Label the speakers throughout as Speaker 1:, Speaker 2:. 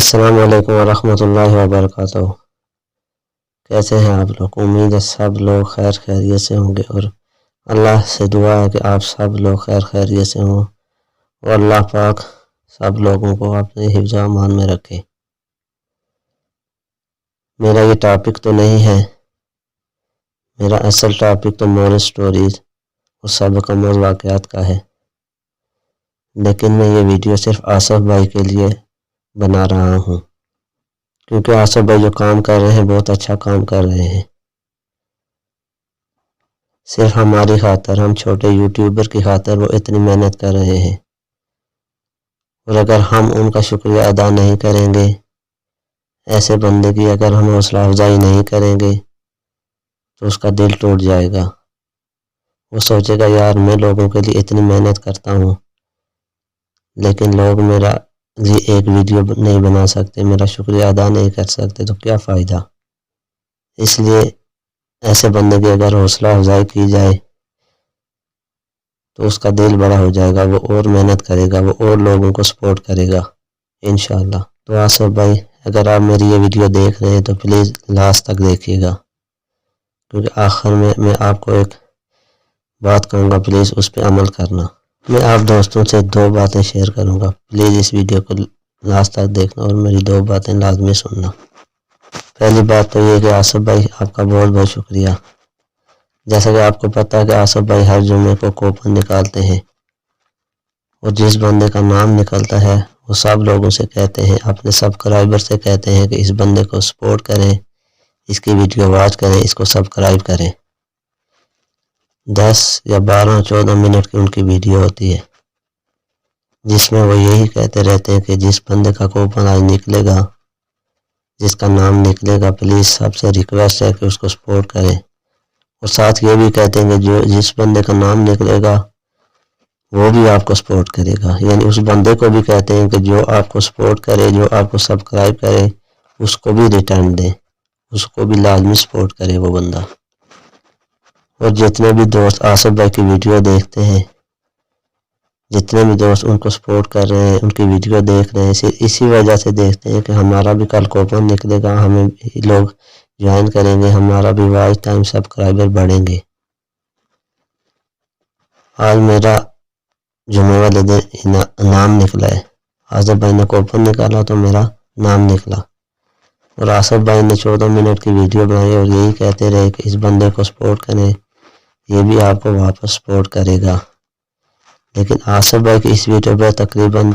Speaker 1: السلام علیکم ورحمۃ اللہ وبرکاتہ۔ کیسے ہیں آپ لوگ؟ امید ہے سب لوگ خیر خیریت سے ہوں گے، اور اللہ سے دعا ہے کہ آپ سب لوگ خیر خیریت سے ہوں اور اللہ پاک سب لوگوں کو اپنے حفظ و امان میں رکھے۔ میرا یہ ٹاپک تو نہیں ہے، میرا اصل ٹاپک تو مورل سٹوریز اور سابقہ موضوع واقعات کا ہے، لیکن میں یہ ویڈیو صرف آصف بھائی کے لیے بنا رہا ہوں، کیونکہ آصف بھائی جو کام کر رہے ہیں بہت اچھا کام کر رہے ہیں۔ صرف ہماری خاطر، ہم چھوٹے یوٹیوبر کی خاطر وہ اتنی محنت کر رہے ہیں، اور اگر ہم ان کا شکریہ ادا نہیں کریں گے، ایسے بندے کی اگر ہم حوصلہ افزائی نہیں کریں گے تو اس کا دل ٹوٹ جائے گا۔ وہ سوچے گا یار میں لوگوں کے لیے اتنی محنت کرتا ہوں لیکن لوگ میرا یہ ایک ویڈیو نہیں بنا سکتے، میرا شکریہ ادا نہیں کر سکتے، تو کیا فائدہ۔ اس لیے ایسے بندے کی اگر حوصلہ افزائی کی جائے تو اس کا دل بڑا ہو جائے گا، وہ اور محنت کرے گا، وہ اور لوگوں کو سپورٹ کرے گا انشاءاللہ۔ تو آصف بھائی اگر آپ میری یہ ویڈیو دیکھ رہے ہیں تو پلیز لاسٹ تک دیکھیے گا، کیونکہ آخر میں آپ کو ایک بات کہوں گا، پلیز اس پہ عمل کرنا۔ میں آپ دوستوں سے 2 باتیں شیئر کروں گا، پلیز اس ویڈیو کو لاسٹ تک دیکھنا اور میری 2 باتیں لازمی سننا۔ پہلی بات تو یہ کہ آصف بھائی آپ کا بہت بہت شکریہ۔ جیسا کہ آپ کو پتہ ہے کہ آصف بھائی ہر جمعے کو کوپن نکالتے ہیں، اور جس بندے کا نام نکلتا ہے وہ سب لوگوں سے کہتے ہیں، اپنے سبسکرائبر سے کہتے ہیں کہ اس بندے کو سپورٹ کریں، اس کی ویڈیو واچ کریں، اس کو سبسکرائب کریں۔ 10 یا 12 14 منٹ کی ان کی ویڈیو ہوتی ہے جس میں وہ یہی کہتے رہتے ہیں کہ جس بندے کا کوپن آج نکلے گا، جس کا نام نکلے گا، پلیز سب سے ریکویسٹ ہے کہ اس کو سپورٹ کریں، اور ساتھ یہ بھی کہتے ہیں کہ جس بندے کا نام نکلے گا وہ بھی آپ کو سپورٹ کرے گا، یعنی اس بندے کو بھی کہتے ہیں کہ جو آپ کو سپورٹ کرے، جو آپ کو سبسکرائب کرے، اس کو بھی ریٹرن دیں، اس کو بھی لازمی سپورٹ کرے وہ بندہ۔ اور جتنے بھی دوست آصف بھائی کی ویڈیو دیکھتے ہیں، جتنے بھی دوست ان کو سپورٹ کر رہے ہیں، ان کی ویڈیو دیکھ رہے ہیں، اسی وجہ سے دیکھتے ہیں کہ ہمارا بھی کل کوپن نکلے گا، ہمیں لوگ جوائن کریں گے، ہمارا بھی واچ ٹائم سبسکرائبر بڑھیں گے۔ آج میرا جمعہ والے دن نام نکلا ہے، آصف بھائی نے کوپن نکالا تو میرا نام نکلا، اور آصف بھائی نے 14 منٹ کی ویڈیو بنائی اور یہی کہتے رہے کہ اس بندے کو سپورٹ کریں، یہ بھی آپ کو واپس سپورٹ کرے گا۔ لیکن آصف بھائی کی اس ویڈیو پر تقریباً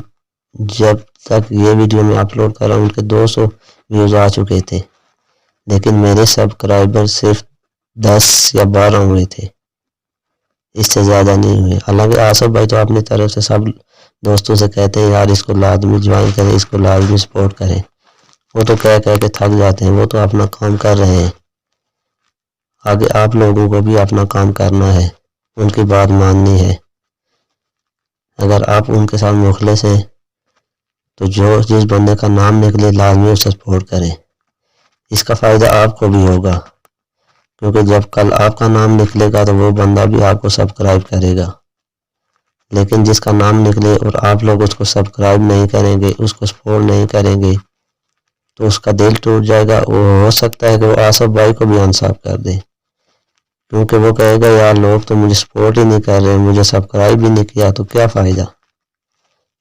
Speaker 1: جب تک یہ ویڈیو میں اپلوڈ کر رہا ہوں ان کے 200 ویوز آ چکے تھے، لیکن میرے سبسکرائبر صرف 10 یا 12 ہوئے تھے، اس سے زیادہ نہیں ہوئے۔ حالانکہ آصف بھائی تو اپنی طرف سے سب دوستوں سے کہتے ہیں یار اس کو لازمی جوائن کریں، اس کو لازمی سپورٹ کریں، وہ تو کہہ کے تھک جاتے ہیں، وہ تو اپنا کام کر رہے ہیں۔ آگے آپ لوگوں کو بھی اپنا کام کرنا ہے، ان کی بات ماننی ہے۔ اگر آپ ان کے ساتھ مخلص ہیں تو جس بندے کا نام نکلے لازمی اسے سپورٹ کریں، اس کا فائدہ آپ کو بھی ہوگا، کیونکہ جب کل آپ کا نام نکلے گا تو وہ بندہ بھی آپ کو سبسکرائب کرے گا۔ لیکن جس کا نام نکلے اور آپ لوگ اس کو سبسکرائب نہیں کریں گے، اس کو سپورٹ نہیں کریں گے، تو اس کا دل ٹوٹ جائے گا، وہ ہو سکتا ہے کہ وہ آصف بھائی کو بھی انصاف کر دے، کیونکہ وہ کہے گا یار لوگ تو مجھے سپورٹ ہی نہیں کر رہے، مجھے سبسکرائب بھی نہیں کیا، تو کیا فائدہ۔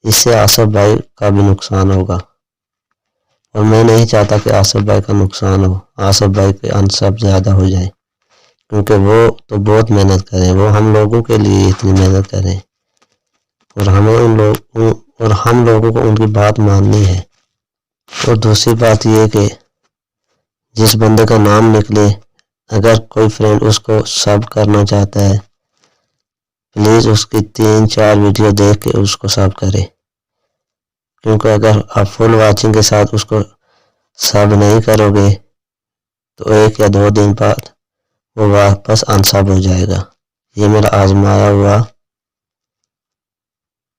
Speaker 1: اس سے آصف بھائی کا بھی نقصان ہوگا، اور میں نہیں چاہتا کہ آصف بھائی کا نقصان ہو، آصف بھائی کے انصاف زیادہ ہو جائے، کیونکہ وہ تو بہت محنت کریں، وہ ہم لوگوں کے لیے اتنی محنت کریں، اور ہم لوگوں کو ان کی بات ماننی ہے۔ اور دوسری بات یہ کہ جس بندے کا نام نکلے، اگر کوئی فرینڈ اس کو سب کرنا چاہتا ہے، پلیز اس کی 3-4 ویڈیو دیکھ کے اس کو سب کرے، کیونکہ اگر آپ فل واچنگ کے ساتھ اس کو سب نہیں کرو گے تو 1 یا 2 دن بعد وہ واپس انسب ہو جائے گا۔ یہ میرا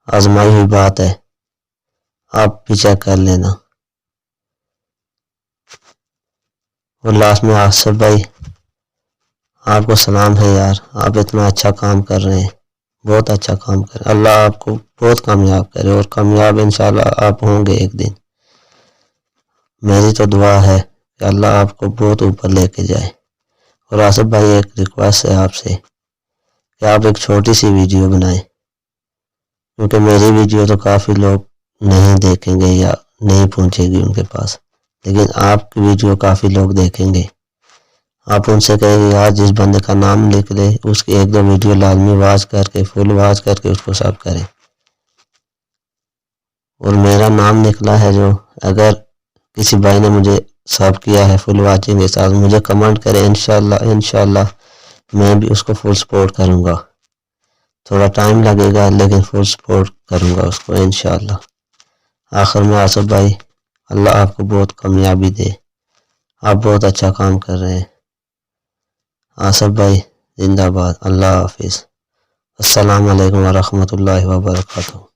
Speaker 1: آزمائی ہوئی بات ہے، آپ بھی چیک کر لینا۔ اور لاسٹ میں آصف بھائی آپ کو سلام ہے یار، آپ اتنا اچھا کام کر رہے ہیں، بہت اچھا کام کر رہے ہیں، اللہ آپ کو بہت کامیاب کرے، اور کامیاب انشاءاللہ آپ ہوں گے ایک دن۔ میری تو دعا ہے کہ اللہ آپ کو بہت اوپر لے کے جائے۔ اور آصف بھائی ایک ریکویسٹ ہے آپ سے کہ آپ ایک چھوٹی سی ویڈیو بنائیں، کیونکہ میری ویڈیو تو کافی لوگ نہیں دیکھیں گے یا نہیں پہنچے گی ان کے پاس، لیکن آپ کی ویڈیو کافی لوگ دیکھیں گے۔ آپ ان سے کہیں گے آج جس بندے کا نام لکھ لے اس کی ایک دو ویڈیو لازمی واچ کر کے فل واچ کر کے اس کو سب کریں۔ اور میرا نام نکلا ہے جو، اگر کسی بھائی نے مجھے سب کیا ہے فل واچنگ کے ساتھ، مجھے کمنٹ کرے، انشاءاللہ میں بھی اس کو فل سپورٹ کروں گا۔ تھوڑا ٹائم لگے گا لیکن فل سپورٹ کروں گا اس کو انشاءاللہ۔ آخر میں آصف بھائی اللہ آپ کو بہت کامیابی دے، آپ بہت اچھا کام کر رہے ہیں۔ آصف بھائی زندہ باد، اللہ حافظ، السلام علیکم ورحمۃ اللہ وبرکاتہ۔